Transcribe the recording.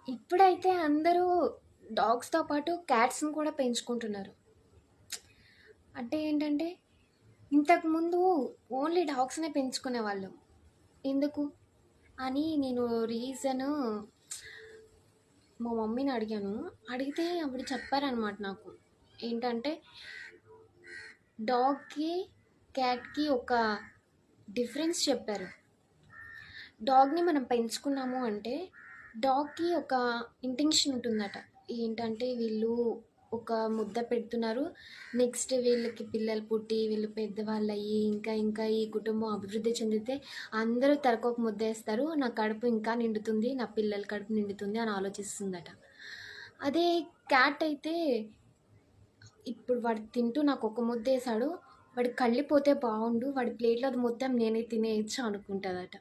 ఇప్పుడైతే అందరూ డాగ్స్‌తో పాటు క్యాట్స్‌ని కూడా పెంచుకుంటున్నారు. అంటే ఏంటంటే, ఇంతకుముందు ఓన్లీ డాగ్స్‌నే పెంచుకునేవాళ్ళు. ఎందుకు? అని నేను రీజను మా మమ్మీని అడిగాను. అడిగితే ఆవిడ చెప్పారనమాట నాకు. ఏంటంటే, డాగ్‌కి, క్యాట్‌కి ఒక డిఫరెన్స్ చెప్పారు. డాగ్‌ని మనం పెంచుకున్నాము అంటే, డాగ్‌కి ఒక ఇంటెన్షన్ ఉంటుందట. ఏంటంటే వీళ్ళు ఒక ముద్ద పెడుతున్నారు. నెక్స్ట్ వీళ్ళకి పిల్లలు పుట్టి, వీళ్ళు పెద్దవాళ్ళయ్యి, ఇంకా ఇంకా ఈ కుటుంబం అభివృద్ధి చెందితే అందరూ తలకొక ముద్దేస్తారు. నా కడుపు ఇంకా నిండుతుంది, నా పిల్లల కడుపు నిండుతుంది అని ఆలోచిస్తుందట. అదే క్యాట్ అయితే, ఇప్పుడు వాడు తింటూ నాకు ఒక ముద్దేశాడు, వాడి కళ్ళిపోతే బాగుండు, వాడి ప్లేట్‌లోది మొత్తం నేనే తినేయొచ్చు అనుకుంటదట.